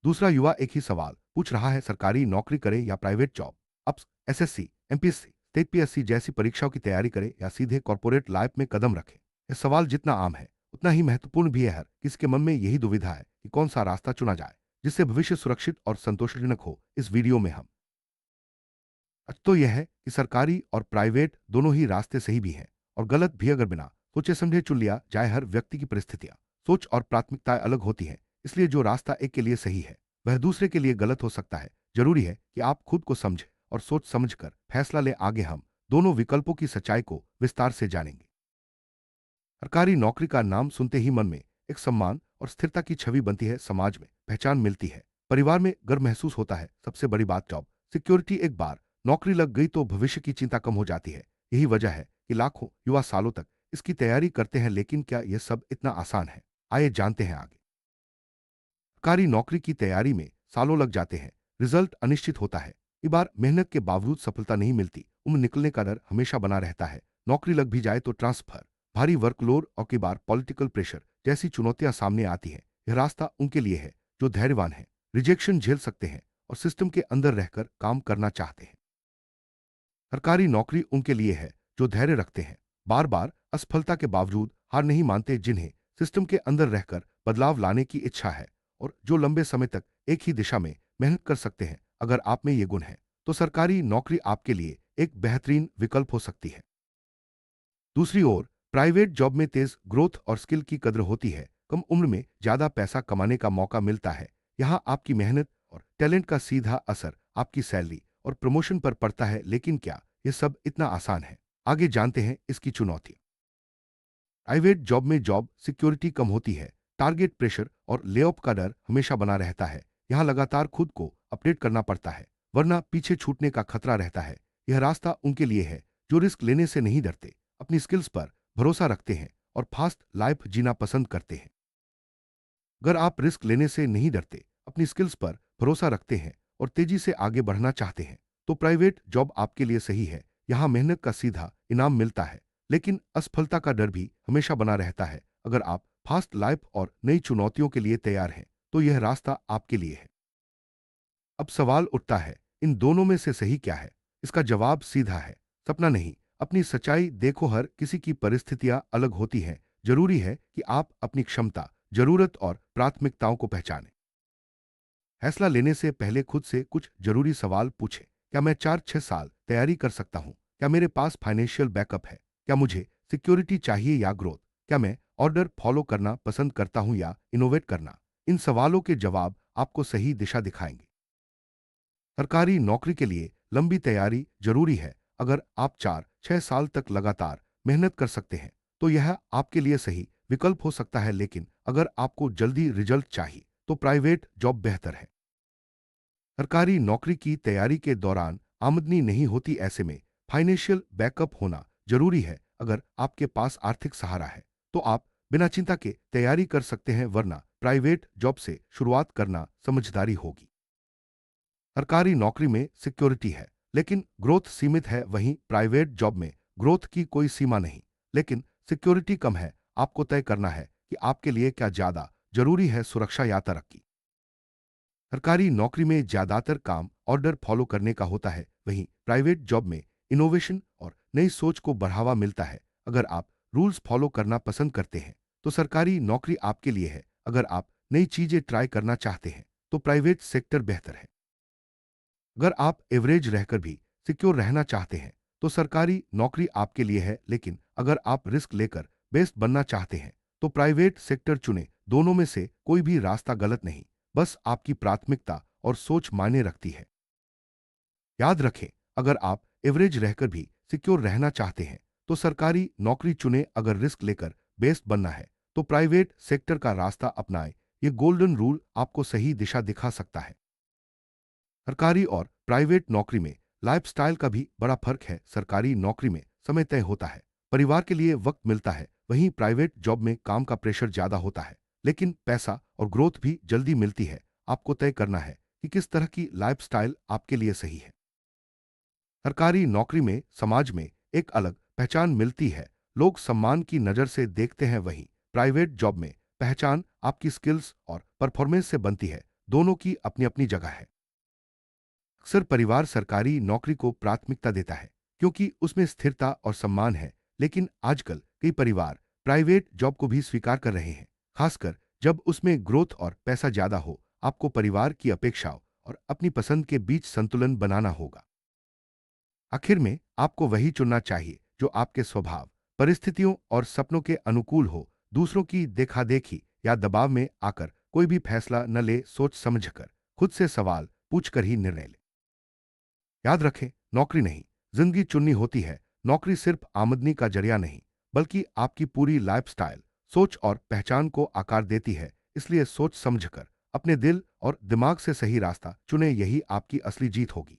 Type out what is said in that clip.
दूसरा युवा एक ही सवाल पूछ रहा है, सरकारी नौकरी करे या प्राइवेट जॉब। अब एसएससी, एमपीएससी, स्टेट पीएससी जैसी परीक्षाओं की तैयारी करे या सीधे कॉर्पोरेट लाइफ में कदम रखे। यह सवाल जितना आम है उतना ही महत्वपूर्ण भी है। हर किसी के मन में यही दुविधा है कि कौन सा रास्ता चुना जाए जिससे भविष्य सुरक्षित और संतोषजनक हो। इस वीडियो में हम सच तो यह है कि सरकारी और प्राइवेट दोनों ही रास्ते सही भी हैं और गलत भी। अगर बिना सोचे समझे चुन लिया जाए, हर व्यक्ति की परिस्थितियां, सोच और प्राथमिकताएं अलग होती हैं। इसलिए जो रास्ता एक के लिए सही है वह दूसरे के लिए गलत हो सकता है। जरूरी है कि आप खुद को समझें और सोच समझकर फैसला लें। आगे हम दोनों विकल्पों की सच्चाई को विस्तार से जानेंगे। सरकारी नौकरी का नाम सुनते ही मन में एक सम्मान और स्थिरता की छवि बनती है, समाज में पहचान मिलती है, परिवार में गर्व महसूस होता है। सबसे बड़ी बात जॉब सिक्योरिटी। एक बार नौकरी लग गई तो भविष्य की चिंता कम हो जाती है। यही वजह है कि लाखों युवा सालों तक इसकी तैयारी करते हैं। लेकिन क्या यह सब इतना आसान है? आइए जानते हैं आगे। सरकारी नौकरी की तैयारी में सालों लग जाते हैं, रिजल्ट अनिश्चित होता है, कई बार मेहनत के बावजूद सफलता नहीं मिलती, उम्र निकलने का डर हमेशा बना रहता है। नौकरी लग भी जाए तो ट्रांसफर, भारी वर्कलोड और कई बार पॉलिटिकल प्रेशर जैसी चुनौतियां सामने आती हैं। यह रास्ता उनके लिए है जो धैर्यवान है, रिजेक्शन झेल सकते हैं और सिस्टम के अंदर रहकर काम करना चाहते हैं। सरकारी नौकरी उनके लिए है जो धैर्य रखते हैं, बार बार असफलता के बावजूद हार नहीं मानते, जिन्हें सिस्टम के अंदर रहकर बदलाव लाने की इच्छा है और जो लंबे समय तक एक ही दिशा में मेहनत कर सकते हैं। अगर आप में ये गुण है तो सरकारी नौकरी आपके लिए एक बेहतरीन विकल्प हो सकती है। दूसरी ओर प्राइवेट जॉब में तेज ग्रोथ और स्किल की कद्र होती है, कम उम्र में ज्यादा पैसा कमाने का मौका मिलता है। यहाँ आपकी मेहनत और टैलेंट का सीधा असर आपकी सैलरी और प्रमोशन पर पड़ता है। लेकिन क्या यह सब इतना आसान है? आगे जानते हैं इसकी चुनौती। प्राइवेट जॉब में जॉब सिक्योरिटी कम होती है, टारगेट प्रेशर और लेऑफ का डर हमेशा बना रहता है। यहाँ लगातार खुद को अपडेट करना पड़ता है, वरना पीछे छूटने का खतरा रहता है। यह रास्ता उनके लिए है जो रिस्क लेने से नहीं डरते, अपनी स्किल्स पर भरोसा रखते हैं और फास्ट लाइफ जीना पसंद करते हैं। अगर आप रिस्क लेने से नहीं डरते, अपनी स्किल्स पर भरोसा रखते हैं और तेजी से आगे बढ़ना चाहते हैं, तो प्राइवेट जॉब आपके लिए सही है। यहाँ मेहनत का सीधा इनाम मिलता है, लेकिन असफलता का डर भी हमेशा बना रहता है। अगर आप फास्ट लाइफ और नई चुनौतियों के लिए तैयार हैं, तो यह रास्ता आपके लिए है। अब सवाल उठता है, इन दोनों में से सही क्या है? इसका जवाब सीधा है, सपना नहीं, अपनी सच्चाई देखो। हर किसी की परिस्थितियां अलग होती हैं। जरूरी है कि आप अपनी क्षमता, जरूरत और प्राथमिकताओं को पहचानें। फैसला लेने से पहले खुद से कुछ जरूरी सवाल पूछें। क्या मैं 4-6 साल तैयारी कर सकता हूं? क्या मेरे पास फाइनेंशियल बैकअप है? क्या मुझे सिक्योरिटी चाहिए या ग्रोथ? क्या मैं ऑर्डर फॉलो करना पसंद करता हूं या इनोवेट करना? इन सवालों के जवाब आपको सही दिशा दिखाएंगे। सरकारी नौकरी के लिए लंबी तैयारी जरूरी है। अगर आप 4-6 साल तक लगातार मेहनत कर सकते हैं तो यह आपके लिए सही विकल्प हो सकता है। लेकिन अगर आपको जल्दी रिजल्ट चाहिए तो प्राइवेट जॉब बेहतर है। सरकारी नौकरी की तैयारी के दौरान आमदनी नहीं होती, ऐसे में फाइनेंशियल बैकअप होना जरूरी है। अगर आपके पास आर्थिक सहारा है तो आप बिना चिंता के तैयारी कर सकते हैं, वरना प्राइवेट जॉब से शुरुआत करना समझदारी होगी। सरकारी नौकरी में सिक्योरिटी है लेकिन ग्रोथ सीमित है, वहीं प्राइवेट जॉब में ग्रोथ की कोई सीमा नहीं लेकिन सिक्योरिटी कम है। आपको तय करना है कि आपके लिए क्या ज्यादा जरूरी है, सुरक्षा या तरक्की। सरकारी नौकरी में ज्यादातर काम ऑर्डर फॉलो करने का होता है, वहीं प्राइवेट जॉब में इनोवेशन और नई सोच को बढ़ावा मिलता है। अगर आप रूल्स फॉलो करना पसंद करते हैं तो सरकारी नौकरी आपके लिए है। अगर आप नई चीजें ट्राई करना चाहते हैं तो प्राइवेट सेक्टर बेहतर है। अगर आप एवरेज रहकर भी सिक्योर रहना चाहते हैं तो सरकारी नौकरी आपके लिए है। लेकिन अगर आप रिस्क लेकर बेस्ट बनना चाहते हैं तो प्राइवेट सेक्टर चुने। दोनों में से कोई भी रास्ता गलत नहीं, बस आपकी प्राथमिकता और सोच मायने रखती है। याद रखें, अगर आप एवरेज रहकर भी सिक्योर रहना चाहते हैं तो सरकारी नौकरी चुने। अगर रिस्क लेकर बेस्ट बनना है तो प्राइवेट सेक्टर का रास्ता अपनाएं। ये गोल्डन रूल आपको सही दिशा दिखा सकता है। सरकारी और प्राइवेट नौकरी में लाइफस्टाइल का भी बड़ा फर्क है। सरकारी नौकरी में समय तय होता है, परिवार के लिए वक्त मिलता है, वहीं प्राइवेट जॉब में काम का प्रेशर ज्यादा होता है लेकिन पैसा और ग्रोथ भी जल्दी मिलती है। आपको तय करना है कि किस तरह की लाइफस्टाइल आपके लिए सही है। सरकारी नौकरी में समाज में एक अलग पहचान मिलती है, लोग सम्मान की नजर से देखते हैं, वहीं प्राइवेट जॉब में पहचान आपकी स्किल्स और परफॉर्मेंस से बनती है। दोनों की अपनी अपनी जगह है। अक्सर परिवार सरकारी नौकरी को प्राथमिकता देता है क्योंकि उसमें स्थिरता और सम्मान है, लेकिन आजकल कई परिवार प्राइवेट जॉब को भी स्वीकार कर रहे हैं, खासकर जब उसमें ग्रोथ और पैसा ज्यादा हो। आपको परिवार की अपेक्षाओं और अपनी पसंद के बीच संतुलन बनाना होगा। आखिर में आपको वही चुनना चाहिए जो आपके स्वभाव, परिस्थितियों और सपनों के अनुकूल हो। दूसरों की देखादेखी या दबाव में आकर कोई भी फैसला न ले, सोच समझकर, खुद से सवाल पूछकर ही निर्णय ले। याद रखें, नौकरी नहीं, जिंदगी चुननी होती है। नौकरी सिर्फ आमदनी का जरिया नहीं, बल्कि आपकी पूरी लाइफस्टाइल, सोच और पहचान को आकार देती है। इसलिए सोच समझकर अपने दिल और दिमाग से सही रास्ता चुने, यही आपकी असली जीत होगी।